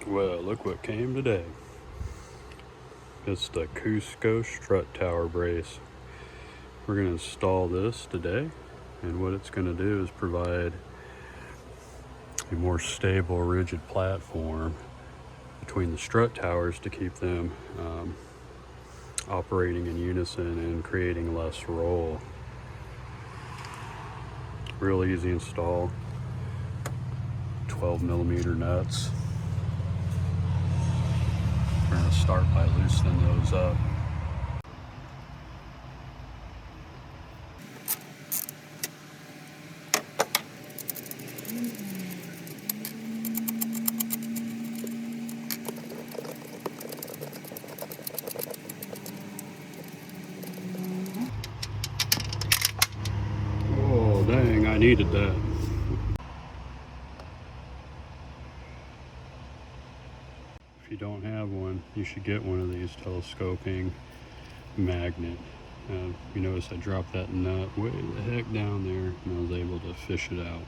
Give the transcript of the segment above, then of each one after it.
Well, look what came today. It's the Cusco strut tower brace. We're going to install this today, and what it's going to do is provide a more stable, rigid platform between the strut towers to keep them operating in unison and creating less roll. Real easy install. 12mm nuts. We're going to start by loosening those up. Oh dang, I needed that. If you don't have one, you should get one of these telescoping magnet. You notice I dropped that nut way the heck down there, and I was able to fish it out.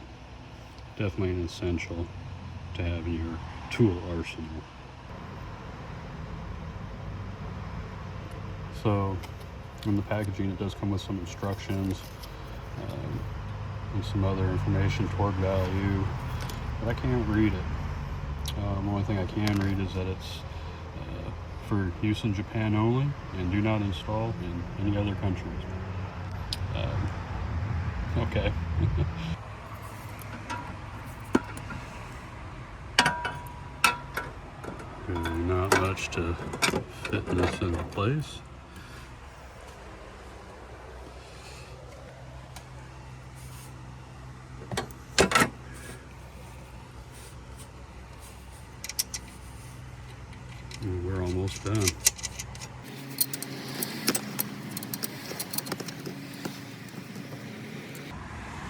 Definitely an essential to have in your tool arsenal. So in the packaging it does come with some instructions and some other information, torque value, but I can't read it. The only thing I can read is that it's for use in Japan only and do not install in any other countries. Okay. Really not much to fit this into place. We're almost done.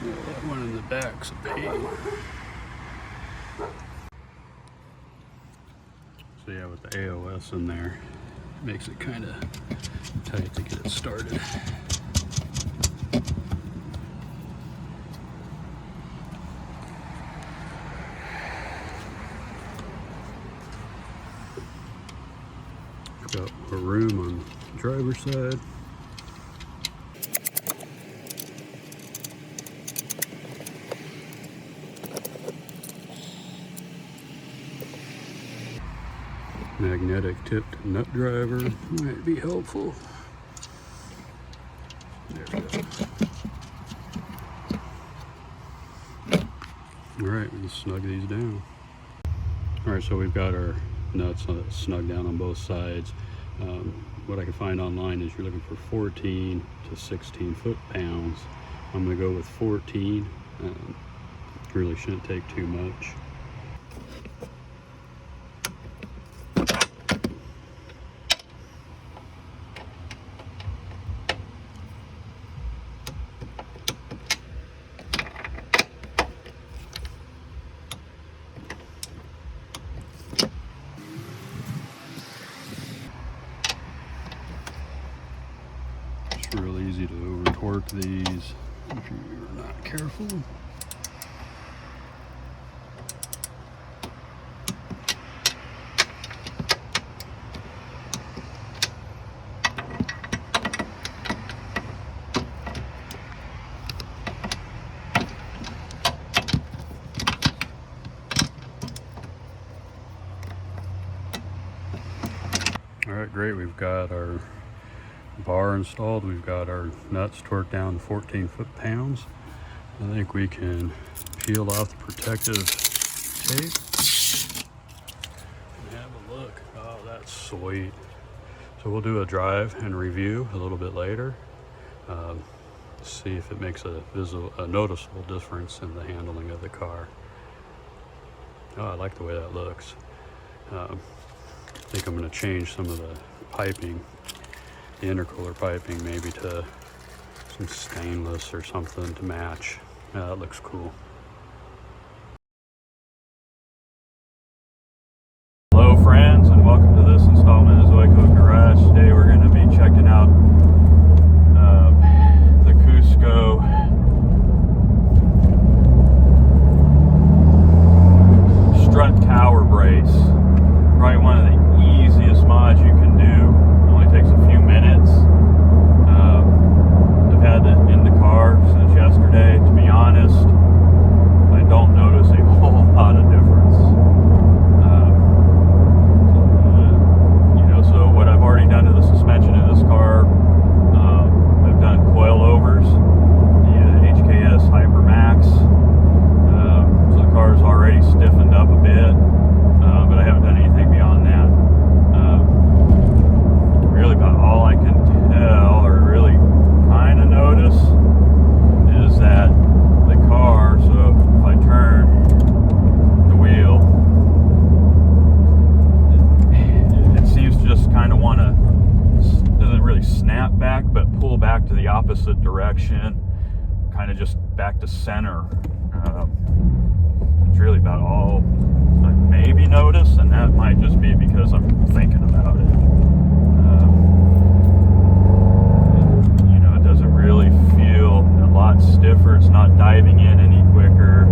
That one in the back's a pain. So yeah, with the AOS in there, it makes it kind of tight to get it started. Got a room on the driver's side. Magnetic tipped nut driver might be helpful. There we go. Alright, we can snug these down. Alright, so we've got our nuts snug down on both sides. What I can find online is you're looking for 14 to 16 foot-pounds. I'm going to go with 14. Really shouldn't take too much. Real easy to over torque these if you're not careful. All right, great. We've got our bar installed. We've got our nuts torqued down to 14 foot-pounds. I think we can peel off the protective tape and have a look. Oh, that's sweet. So we'll do a drive and review a little bit later. See if it makes a noticeable difference in the handling of the car. Oh, I like the way that looks. I think I'm going to change some of the piping, the intercooler piping, maybe to some stainless or something to match. Yeah, that looks cool. Hello friends, and welcome to this installment of Zoyco Garage. Today we're going to be checking out the Cusco strut tower brace. pull back to the opposite direction, kind of just back to center. It's really about all I maybe notice, and that might just be because I'm thinking about it. It doesn't really feel a lot stiffer. It's not diving in any quicker.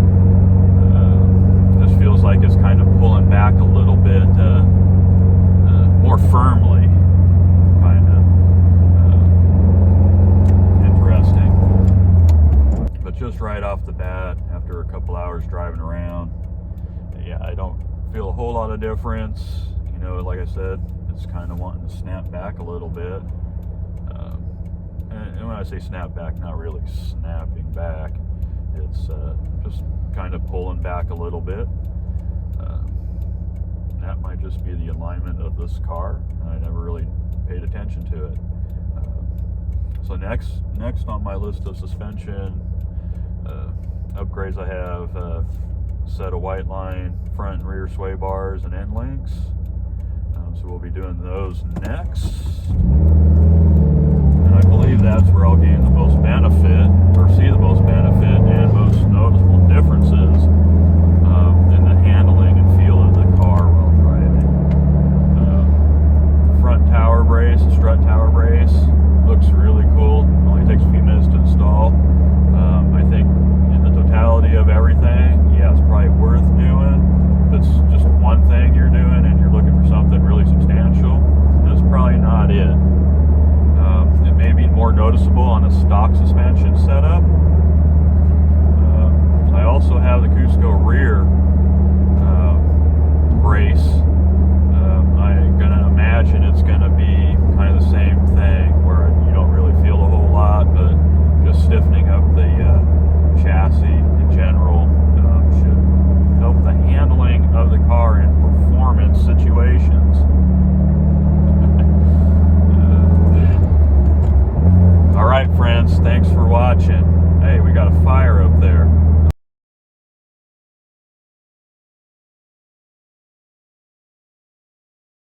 This feels like it's kind of pulling back a little bit more firmly. Kind of interesting. But just right off the bat, after a couple hours driving around, yeah, I don't feel a whole lot of difference. Like I said, it's kind of wanting to snap back a little bit. And when I say snap back, not really snapping back. It's just kind of pulling back a little bit. That might just be the alignment of this car. I never really paid attention to it. So next on my list of suspension upgrades, I have a set of white line front and rear sway bars and end links. So we'll be doing those next. And I believe that's where I'll gain the most benefit, or see the most benefit and most noticeable differences in the handling and feel of the car while driving. Front tower brace, strut tower brace, looks really cool. Only takes a few minutes to install. I think in the totality of everything, yeah, it's probably worth doing. If it's just one thing you're doing and you're looking for something really substantial, that's probably not it. It may be more noticeable on a stock suspension setup. I also have the Cusco rear brace. I'm going to imagine it's going to be kind of the same thing.